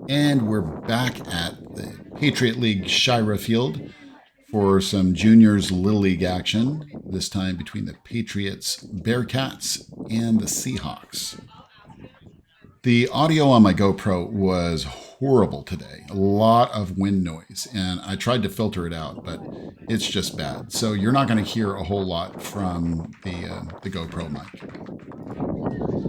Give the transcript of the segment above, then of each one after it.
And we're back at the Patriot League Shira Field for some juniors Little League action, this time between the Patriots, Bearcats, and the Seahawks. The audio on my GoPro was horrible today. A lot of wind noise, and I tried to filter it out, but it's just bad. So you're not going to hear a whole lot from the GoPro mic.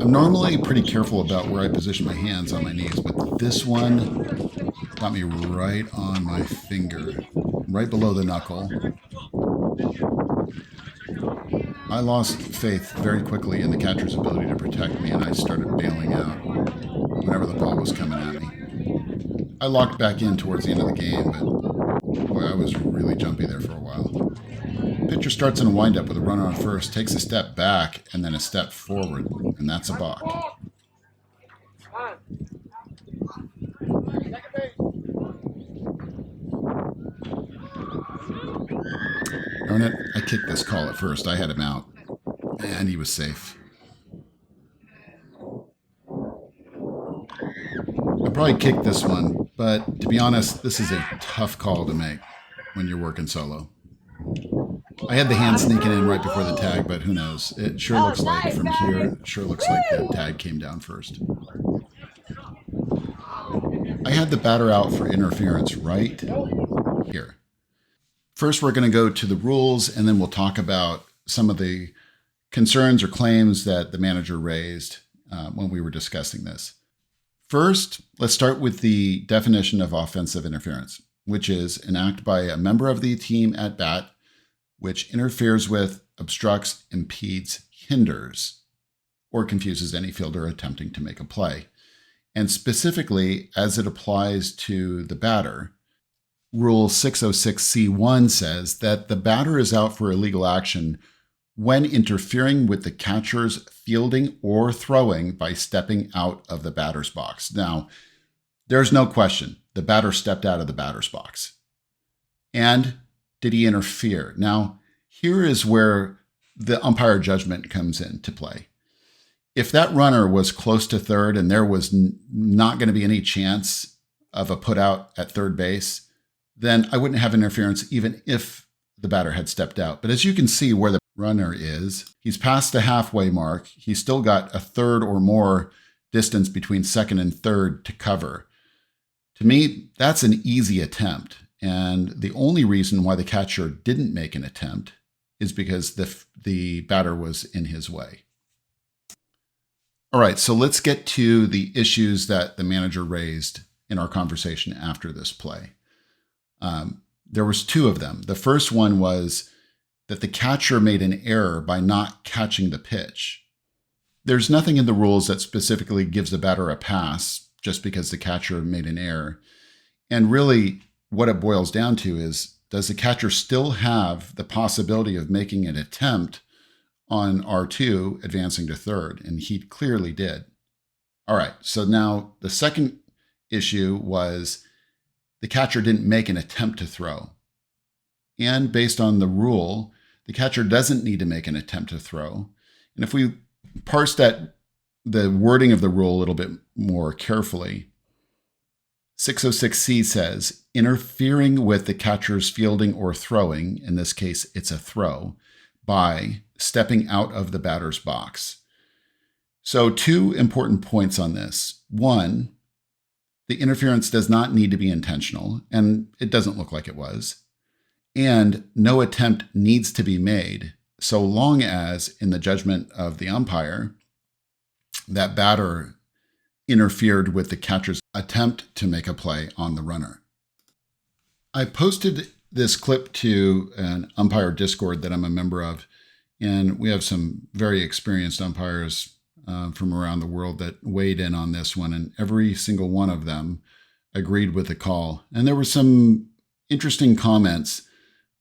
I'm normally pretty careful about where I position my hands on my knees, but this one got me right on my finger, right below the knuckle. I lost faith very quickly in the catcher's ability to protect me, and I started bailing out whenever the ball was coming at me. I locked back in towards the end of the game, but boy, I was really jumpy there for a while. Pitcher starts in a windup with a runner on first, takes a step back, and then a step forward, and that's a balk. Darn it, I kicked this call at first. I had him out, and he was safe. I probably kicked this one, but to be honest, this is a tough call to make when you're working solo. I had the hand sneaking in right before the tag, but who knows? It sure looks like from here, it sure looks like the tag came down first. I had the batter out for interference right here. First, we're going to go to the rules, and then we'll talk about some of the concerns or claims that the manager raised when we were discussing this. First, let's start with the definition of offensive interference, which is an act by a member of the team at bat which interferes with, obstructs, impedes, hinders, or confuses any fielder attempting to make a play. And specifically, as it applies to the batter, Rule 606C1 says that the batter is out for illegal action when interfering with the catcher's fielding or throwing by stepping out of the batter's box. Now, there's no question the batter stepped out of the batter's box. And did he interfere? Now, here is where the umpire judgment comes into play. If that runner was close to third and there was not going to be any chance of a put out at third base, then I wouldn't have interference even if the batter had stepped out. But as you can see where the runner is, he's past the halfway mark. He's still got a third or more distance between second and third to cover. To me, that's an easy attempt. And the only reason why the catcher didn't make an attempt is because the batter was in his way. All right, so let's get to the issues that the manager raised in our conversation after this play. There was two of them. The first one was that the catcher made an error by not catching the pitch. There's nothing in the rules that specifically gives the batter a pass just because the catcher made an error. And really, what it boils down to is, does the catcher still have the possibility of making an attempt on R2 advancing to third? And he clearly did. All right, so now the second issue was the catcher didn't make an attempt to throw. And based on the rule, the catcher doesn't need to make an attempt to throw. And if we parse the wording of the rule a little bit more carefully, 606C says, interfering with the catcher's fielding or throwing, in this case, it's a throw, by stepping out of the batter's box. So two important points on this. One, the interference does not need to be intentional, and it doesn't look like it was. And no attempt needs to be made, so long as, in the judgment of the umpire, that batter interfered with the catcher's attempt to make a play on the runner. I posted this clip to an umpire Discord that I'm a member of, and we have some very experienced umpires from around the world that weighed in on this one, and every single one of them agreed with the call. And there were some interesting comments.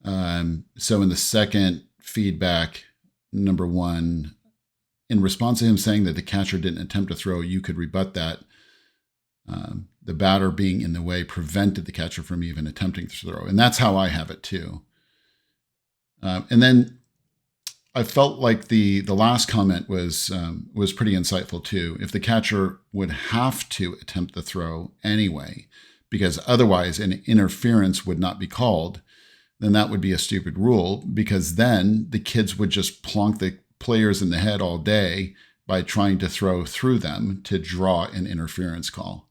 So in the second feedback, number one, in response to him saying that the catcher didn't attempt to throw, you could rebut that. The batter being in the way prevented the catcher from even attempting to throw. And that's how I have it too. And then I felt like the last comment was pretty insightful too. If the catcher would have to attempt the throw anyway, because otherwise an interference would not be called, then that would be a stupid rule, because then the kids would just plonk the players in the head all day by trying to throw through them to draw an interference call.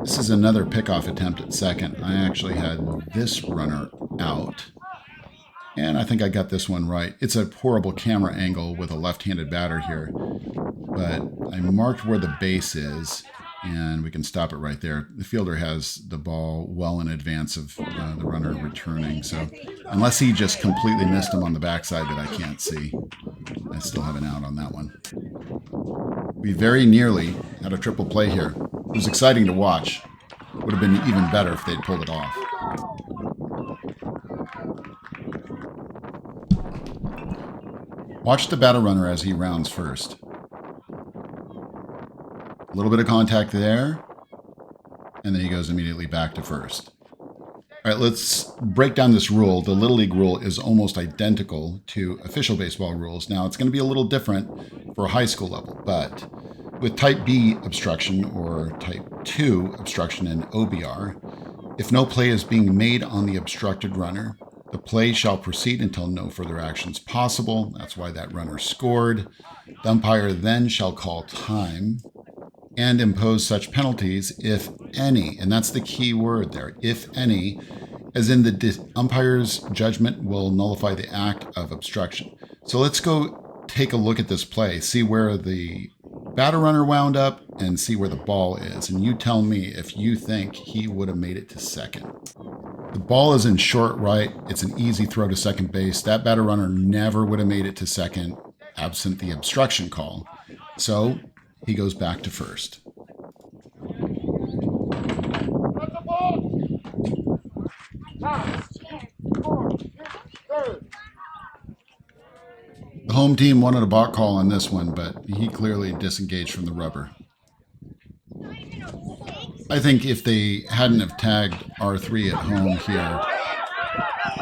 This is another pickoff attempt at second. I actually had this runner out, and I think I got this one right. It's a horrible camera angle with a left-handed batter here, but I marked where the base is, and we can stop it right there. The fielder has the ball well in advance of the runner returning, so unless he just completely missed him on the backside that I can't see, I still have an out on that one. We very nearly had a triple play here. It was exciting to watch. Would have been even better if they'd pulled it off. Watch the batter runner as he rounds first. A little bit of contact there, and then he goes immediately back to first. All right, let's break down this rule. The Little League rule is almost identical to official baseball rules. Now, it's going to be a little different for a high school level, but with Type B obstruction or Type 2 obstruction in OBR, if no play is being made on the obstructed runner, the play shall proceed until no further action is possible. That's why that runner scored. The umpire then shall call time and impose such penalties, if any, and that's the key word there, if any, as in the umpire's judgment will nullify the act of obstruction. So let's go take a look at this play, see where the batter runner wound up, and see where the ball is. And you tell me if you think he would have made it to second. The ball is in short right. It's an easy throw to second base. That batter runner never would have made it to second, absent the obstruction call. So he goes back to first. The home team wanted a balk call on this one, but he clearly disengaged from the rubber. I think if they hadn't have tagged R3 at home here,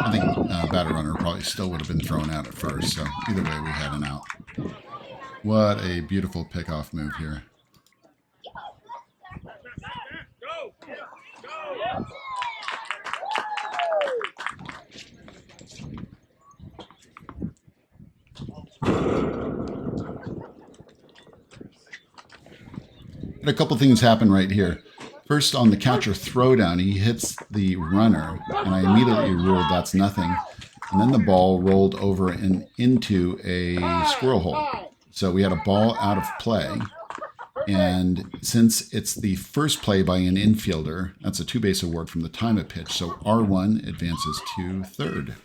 I think batter runner probably still would have been thrown out at first. So either way, we had an out. What a beautiful pickoff move here. A couple things happen right here. First, on the catcher throwdown, he hits the runner, and I immediately ruled that's nothing. And then the ball rolled over and into a squirrel hole. So we had a ball out of play. And since it's the first play by an infielder, that's a two-base award from the time of pitch. So R1 advances to third.